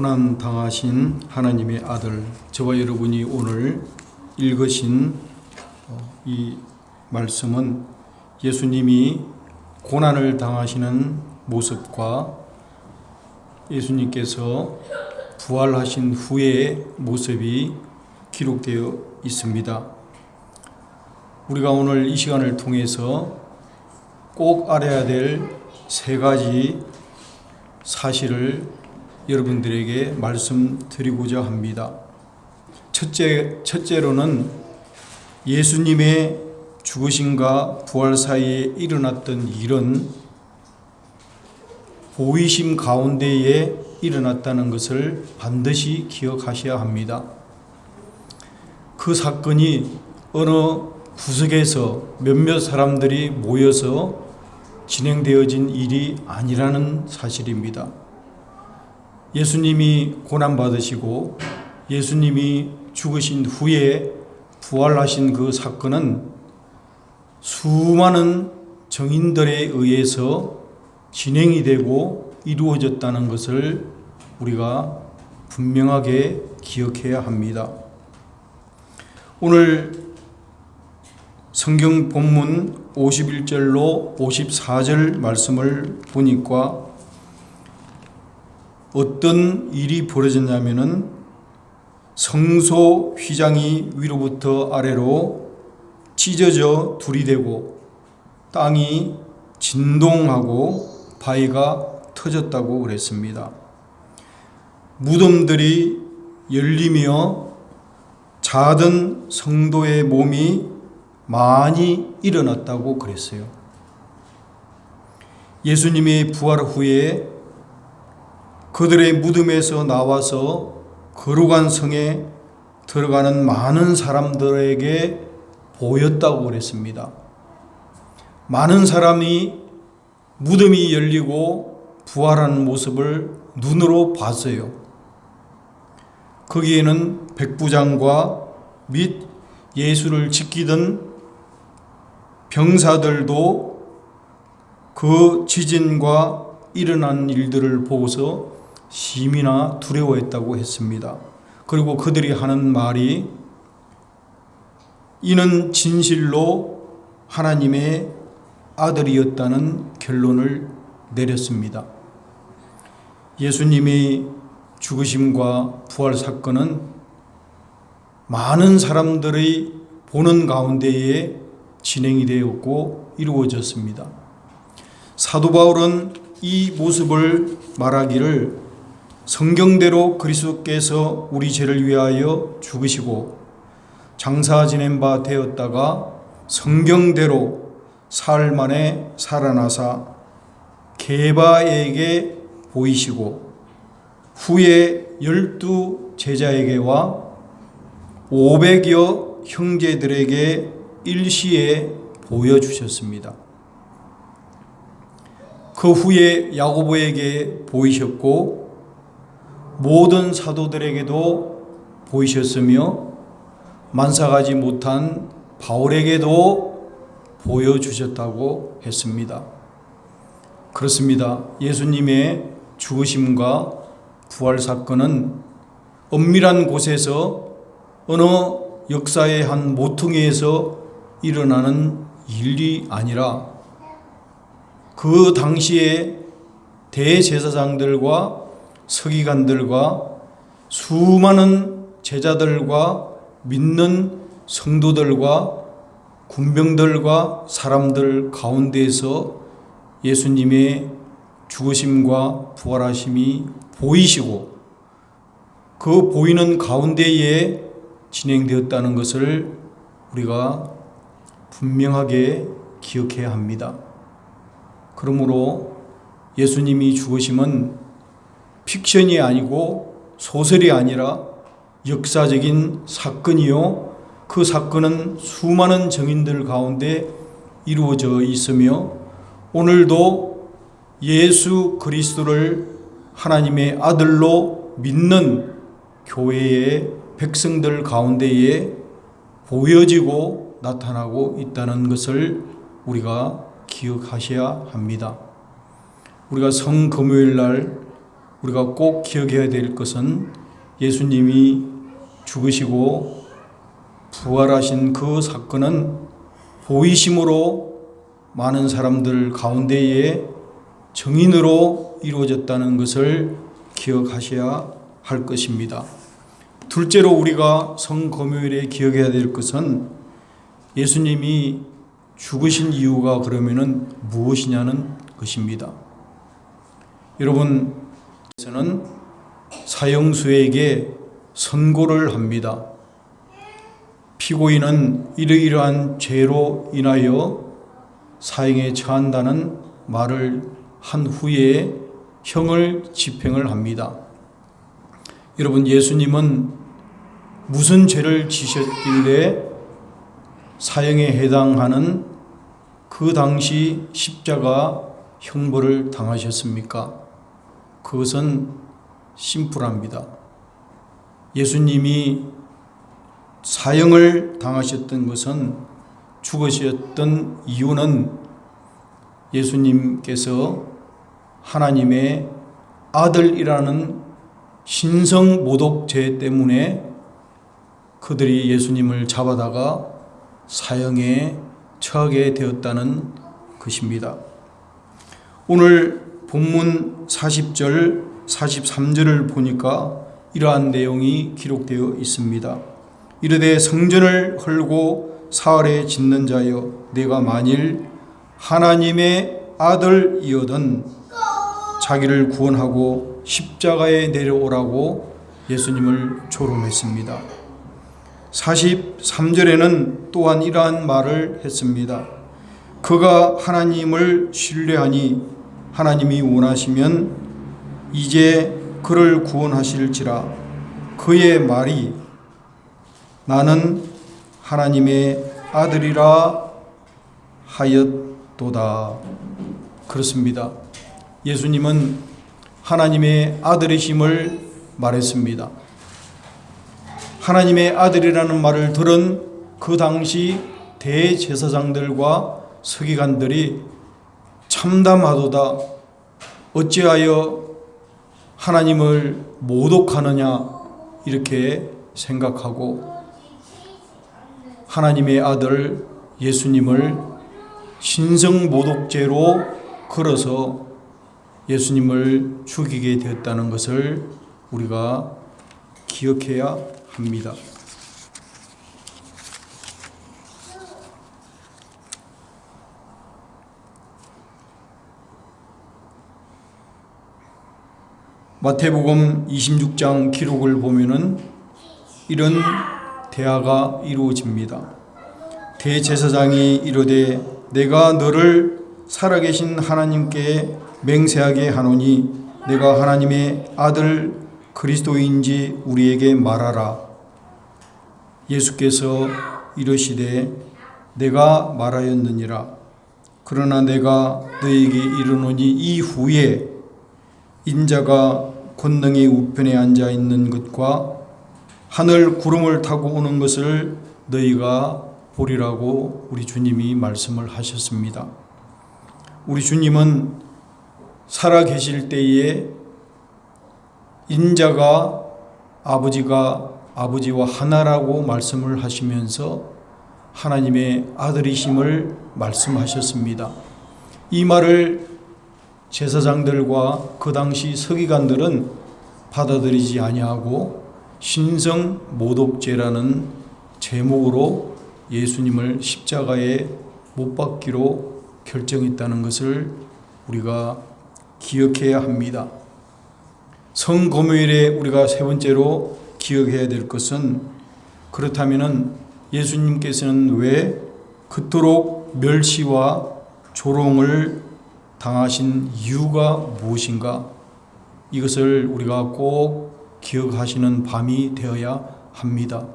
고난 당하신 하나님의 아들, 저와 여러분이 오늘 읽으신 이 말씀은 예수님이 고난을 당하시는 모습과 예수님께서 부활하신 후의 모습이 기록되어 있습니다. 우리가 오늘 이 시간을 통해서 꼭 알아야 될 세 가지 사실을 여러분들에게 말씀드리고자 합니다. 첫째로는 예수님의 죽으심과 부활 사이에 일어났던 일은 보이심 가운데에 일어났다는 것을 반드시 기억하셔야 합니다. 그 사건이 어느 구석에서 몇몇 사람들이 모여서 진행되어진 일이 아니라는 사실입니다. 예수님이 고난받으시고 예수님이 죽으신 후에 부활하신 그 사건은 수많은 정인들에 의해서 진행이 되고 이루어졌다는 것을 우리가 분명하게 기억해야 합니다. 오늘 성경 본문 51절로 54절 말씀을 보니까 어떤 일이 벌어졌냐면은 성소 휘장이 위로부터 아래로 찢어져 둘이 되고 땅이 진동하고 바위가 터졌다고 그랬습니다. 무덤들이 열리며 자던 성도의 몸이 많이 일어났다고 그랬어요. 예수님의 부활 후에 그들의 무덤에서 나와서 거룩한 성에 들어가는 많은 사람들에게 보였다고 그랬습니다. 많은 사람이 무덤이 열리고 부활하는 모습을 눈으로 봤어요. 거기에는 백부장과 및 예수를 지키던 병사들도 그 지진과 일어난 일들을 보고서 심히나 두려워했다고 했습니다. 그리고 그들이 하는 말이 이는 진실로 하나님의 아들이었다는 결론을 내렸습니다. 예수님의 죽으심과 부활 사건은 많은 사람들의 보는 가운데에 진행이 되었고 이루어졌습니다. 사도 바울은 이 모습을 말하기를 성경대로 그리스도께서 우리 죄를 위하여 죽으시고 장사 지낸 바 되었다가 성경대로 사흘 만에 살아나사 게바에게 보이시고 후에 12 제자에게와 500여 형제들에게 일시에 보여주셨습니다. 그 후에 야고보에게 보이셨고 모든 사도들에게도 보이셨으며 만삭하지 못한 바울에게도 보여주셨다고 했습니다. 그렇습니다. 예수님의 죽으심과 부활 사건은 엄밀한 곳에서 어느 역사의 한 모퉁이에서 일어나는 일이 아니라 그 당시에 대제사장들과 서기관들과 수많은 제자들과 믿는 성도들과 군병들과 사람들 가운데에서 예수님의 죽으심과 부활하심이 보이시고 그 보이는 가운데에 진행되었다는 것을 우리가 분명하게 기억해야 합니다. 그러므로 예수님이 죽으심은 픽션이 아니고 소설이 아니라 역사적인 사건이요. 그 사건은 수많은 정인들 가운데 이루어져 있으며 오늘도 예수 그리스도를 하나님의 아들로 믿는 교회의 백성들 가운데에 보여지고 나타나고 있다는 것을 우리가 기억하셔야 합니다. 우리가 성금요일 날 우리가 꼭 기억해야 될 것은 예수님이 죽으시고 부활하신 그 사건은 보이심으로 많은 사람들 가운데에 정인으로 이루어졌다는 것을 기억하셔야 할 것입니다. 둘째로 우리가 성금요일에 기억해야 될 것은 예수님이 죽으신 이유가 그러면은 무엇이냐는 것입니다. 여러분, 저는 사형수에게 선고를 합니다. 피고인은 이러이러한 죄로 인하여 사형에 처한다는 말을 한 후에 형을 집행을 합니다. 여러분, 예수님은 무슨 죄를 지셨길래 사형에 해당하는 그 당시 십자가 형벌을 당하셨습니까? 그것은 심플합니다. 예수님이 사형을 당하셨던 것은, 죽으셨던 이유는 예수님께서 하나님의 아들이라는 신성 모독죄 때문에 그들이 예수님을 잡아다가 사형에 처하게 되었다는 것입니다. 오늘 본문 40절, 43절을 보니까 이러한 내용이 기록되어 있습니다. 이르되 성전을 헐고 사흘에 짓는 자여, 내가 만일 하나님의 아들이어든 자기를 구원하고 십자가에 내려오라고 예수님을 조롱했습니다. 43절에는 또한 이러한 말을 했습니다. 그가 하나님을 신뢰하니 하나님이 원하시면 이제 그를 구원하실지라. 그의 말이 나는 하나님의 아들이라 하였도다. 그렇습니다. 예수님은 하나님의 아들이심을 말했습니다. 하나님의 아들이라는 말을 들은 그 당시 대제사장들과 서기관들이 참담하도다. 어찌하여 하나님을 모독하느냐, 이렇게 생각하고 하나님의 아들 예수님을 신성모독죄로 걸어서 예수님을 죽이게 되었다는 것을 우리가 기억해야 합니다. 마태복음 26장 기록을 보면은 이런 대화가 이루어집니다. 대제사장이 이르되 내가 너를 살아계신 하나님께 맹세하게 하노니 내가 하나님의 아들 그리스도인지 우리에게 말하라. 예수께서 이르시되 내가 말하였느니라. 그러나 내가 너에게 이르노니 이후에 인자가 권능의 우편에 앉아 있는 것과 하늘 구름을 타고 오는 것을 너희가 보리라고 우리 주님이 말씀을 하셨습니다. 우리 주님은 살아 계실 때에 인자가 아버지와 하나라고 말씀을 하시면서 하나님의 아들이심을 말씀하셨습니다. 이 말을 제사장들과 그 당시 서기관들은 받아들이지 아니하고 신성 모독죄라는 제목으로 예수님을 십자가에 못 박기로 결정했다는 것을 우리가 기억해야 합니다. 성금요일에 우리가 세 번째로 기억해야 될 것은, 그렇다면 예수님께서는 왜 그토록 멸시와 조롱을 당하신 이유가 무엇인가? 이것을 우리가 꼭 기억하시는 밤이 되어야 합니다.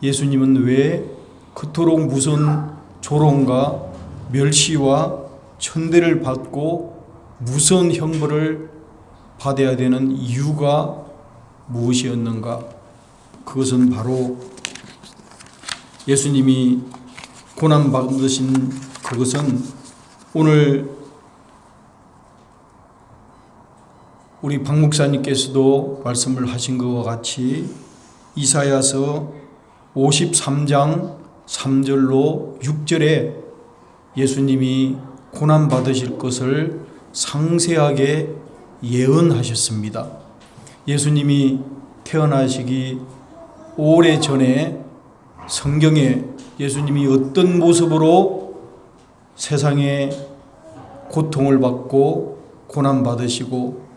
예수님은 왜 그토록 무슨 조롱과 멸시와 천대를 받고 무서운 형벌을 받아야 되는 이유가 무엇이었는가? 그것은 바로 예수님이 고난받으신 그것은 오늘 우리 박 목사님께서도 말씀을 하신 것과 같이 이사야서 53장 3절로 6절에 예수님이 고난 받으실 것을 상세하게 예언하셨습니다. 예수님이 태어나시기 오래전에 성경에 예수님이 어떤 모습으로 세상에 고통을 받고 고난 받으시고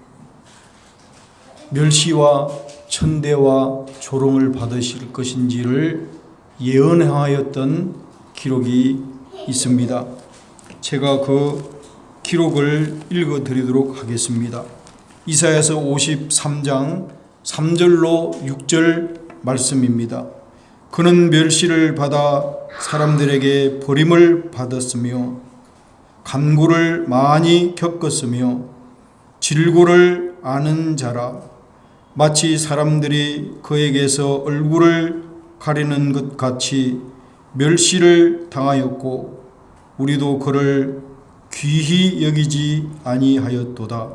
멸시와 천대와 조롱을 받으실 것인지를 예언하였던 기록이 있습니다. 제가 그 기록을 읽어드리도록 하겠습니다. 이사야서 53장 3절로 6절 말씀입니다. 그는 멸시를 받아 사람들에게 버림을 받았으며 간구를 많이 겪었으며 질고를 아는 자라. 마치 사람들이 그에게서 얼굴을 가리는 것 같이 멸시를 당하였고 우리도 그를 귀히 여기지 아니하였도다.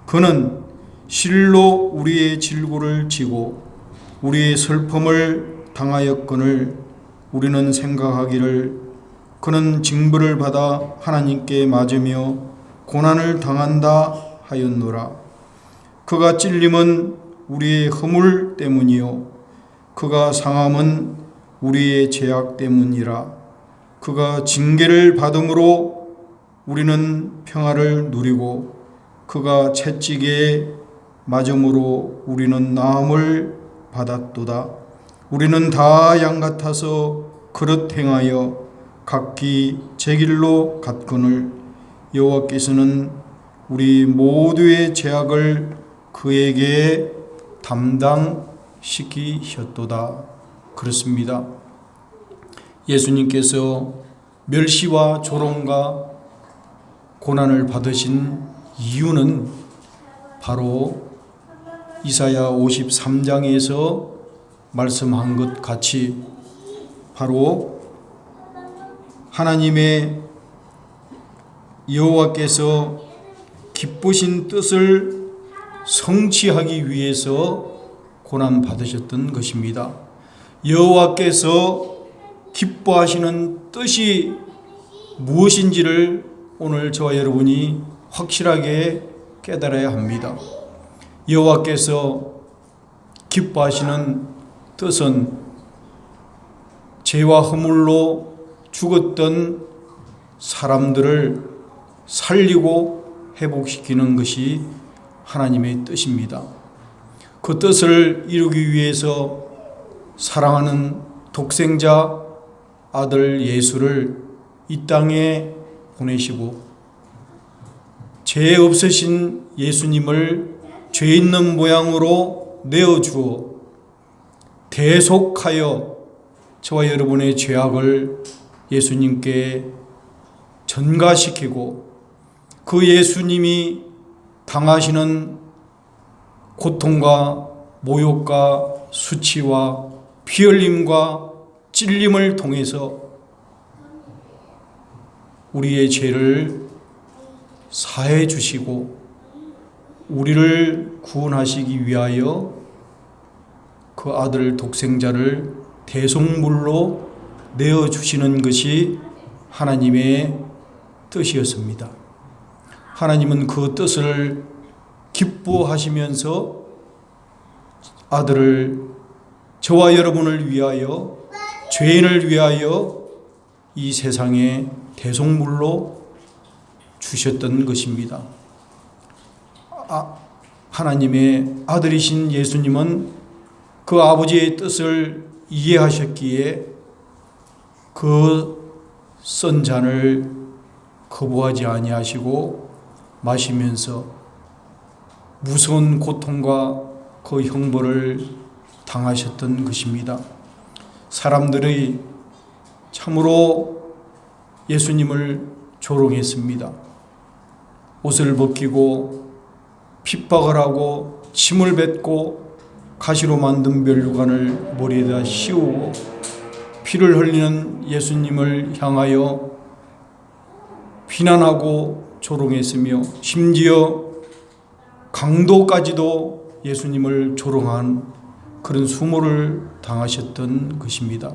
그는 실로 우리의 질고를 지고 우리의 슬픔을 당하였거늘 우리는 생각하기를 그는 징벌을 받아 하나님께 맞으며 고난을 당한다 하였노라. 그가 찔림은 우리의 허물 때문이요 그가 상함은 우리의 죄악 때문이라. 그가 징계를 받음으로 우리는 평화를 누리고 그가 채찍에 맞음으로 우리는 나음을 받았도다. 우리는 다 양 같아서 그릇 행하여 각기 제 길로 갔거늘 여호와께서는 우리 모두의 죄악을 그에게 담당시키셨도다. 그렇습니다. 예수님께서 멸시와 조롱과 고난을 받으신 이유는 바로 이사야 53장에서 말씀한 것 같이 바로 하나님의 여호와께서 기쁘신 뜻을 성취하기 위해서 고난 받으셨던 것입니다. 여호와께서 기뻐하시는 뜻이 무엇인지를 오늘 저와 여러분이 확실하게 깨달아야 합니다. 여호와께서 기뻐하시는 뜻은 죄와 허물로 죽었던 사람들을 살리고 회복시키는 것이 하나님의 뜻입니다. 그 뜻을 이루기 위해서 사랑하는 독생자 아들 예수를 이 땅에 보내시고 죄 없으신 예수님을 죄 있는 모양으로 내어주어 대속하여 저와 여러분의 죄악을 예수님께 전가시키고 그 예수님이 당하시는 고통과 모욕과 수치와 피 흘림과 찔림을 통해서 우리의 죄를 사해 주시고 우리를 구원하시기 위하여 그 아들 독생자를 대속물로 내어주시는 것이 하나님의 뜻이었습니다. 하나님은 그 뜻을 기뻐하시면서 아들을 저와 여러분을 위하여 죄인을 위하여 이 세상에 대속물로 주셨던 것입니다. 하나님의 아들이신 예수님은 그 아버지의 뜻을 이해하셨기에 그 쓴 잔을 거부하지 아니하시고 마시면서 무서운 고통과 그 형벌을 당하셨던 것입니다. 사람들이 참으로 예수님을 조롱했습니다. 옷을 벗기고 핍박을 하고 침을 뱉고 가시로 만든 멸류관을 머리에다 씌우고 피를 흘리는 예수님을 향하여 비난하고 조롱했으며 심지어 강도까지도 예수님을 조롱한 그런 수모를 당하셨던 것입니다.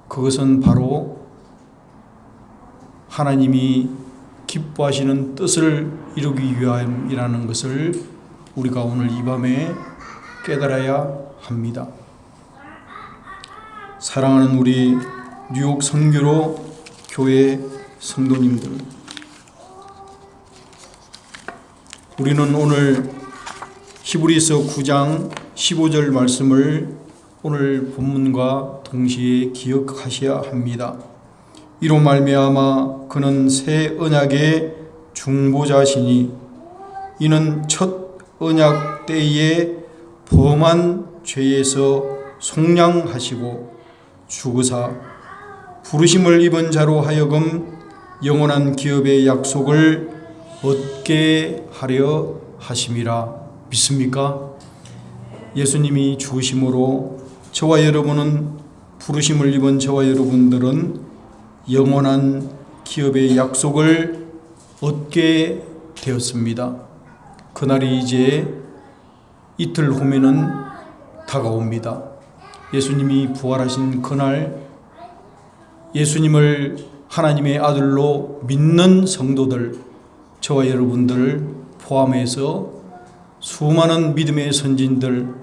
그것은 바로 하나님이 기뻐하시는 뜻을 이루기 위함이라는 것을 우리가 오늘 이 밤에 깨달아야 합니다. 사랑하는 우리 뉴욕 선교로 교회 성도님들, 우리는 오늘 히브리서 9장 15절 말씀을 오늘 본문과 동시에 기억하셔야 합니다. 이로 말미암아 그는 새 언약의 중보자시니 이는 첫 언약 때에 범한 죄에서 속량하시고 죽으사 부르심을 입은 자로 하여금 영원한 기업의 약속을 얻게 하려 하심이라. 믿습니까? 예수님이 죽으심으로 저와 여러분은, 부르심을 입은 저와 여러분들은 영원한 기업의 약속을 얻게 되었습니다. 그날이 이제 이틀 후면은 다가옵니다. 예수님이 부활하신 그날, 예수님을 하나님의 아들로 믿는 성도들, 저와 여러분들을 포함해서 수많은 믿음의 선진들,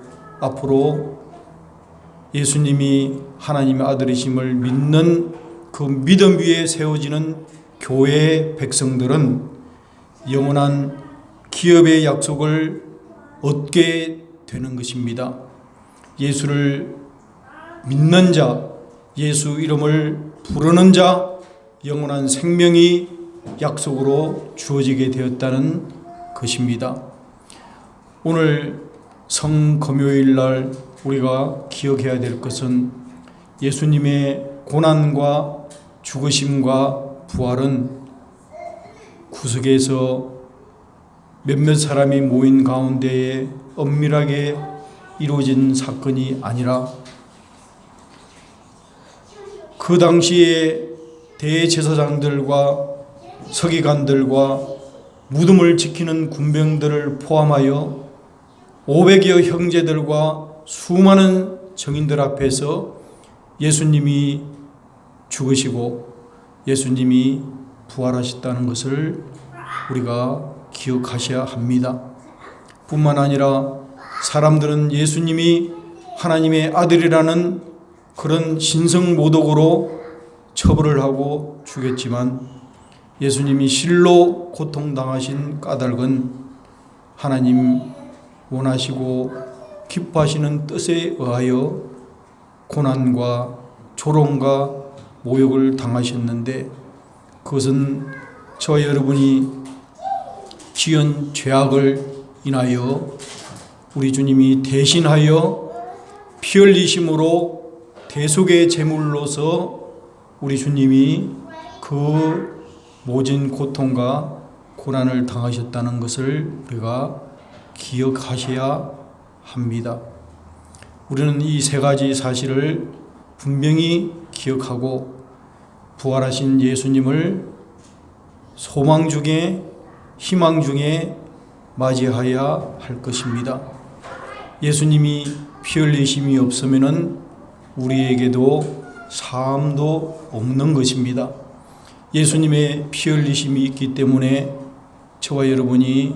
앞으로 예수님이 하나님의 아들이심을 믿는 그 믿음 위에 세워지는 교회의 백성들은 영원한 기업의 약속을 얻게 되는 것입니다. 예수를 믿는 자, 예수 이름을 부르는 자, 영원한 생명이 약속으로 주어지게 되었다는 것입니다. 오늘 성금요일 날 우리가 기억해야 될 것은 예수님의 고난과 죽으심과 부활은 구석에서 몇몇 사람이 모인 가운데에 엄밀하게 이루어진 사건이 아니라 그 당시에 대제사장들과 서기관들과 무덤을 지키는 군병들을 포함하여 500여 형제들과 수많은 정인들 앞에서 예수님이 죽으시고 예수님이 부활하셨다는 것을 우리가 기억하셔야 합니다. 뿐만 아니라 사람들은 예수님이 하나님의 아들이라는 그런 신성모독으로 처벌을 하고 죽였지만 예수님이 실로 고통당하신 까닭은 하나님 원하시고 기뻐하시는 뜻에 의하여 고난과 조롱과 모욕을 당하셨는데, 그것은 저와 여러분이 지은 죄악을 인하여 우리 주님이 대신하여 피 흘리심으로 대속의 제물로서 우리 주님이 그 모진 고통과 고난을 당하셨다는 것을 우리가 기억하셔야 합니다. 우리는 이 세 가지 사실을 분명히 기억하고 부활하신 예수님을 소망 중에 희망 중에 맞이하여야 할 것입니다. 예수님이 피 흘리심이 없으면은 우리에게도 삶도 없는 것입니다. 예수님의 피 흘리심이 있기 때문에 저와 여러분이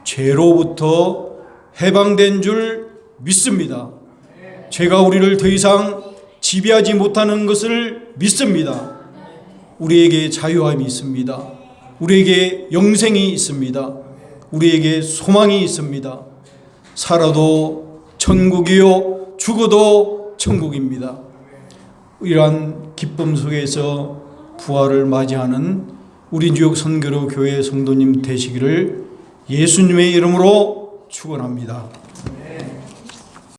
죄로부터 해방된 줄 믿습니다. 죄가 우리를 더 이상 지배하지 못하는 것을 믿습니다. 우리에게 자유함이 있습니다. 우리에게 영생이 있습니다. 우리에게 소망이 있습니다. 살아도 천국이요, 죽어도 천국입니다. 이러한 기쁨 속에서 부활을 맞이하는 우리 뉴욕 선교로 교회 성도님 되시기를 예수님의 이름으로 축원합니다.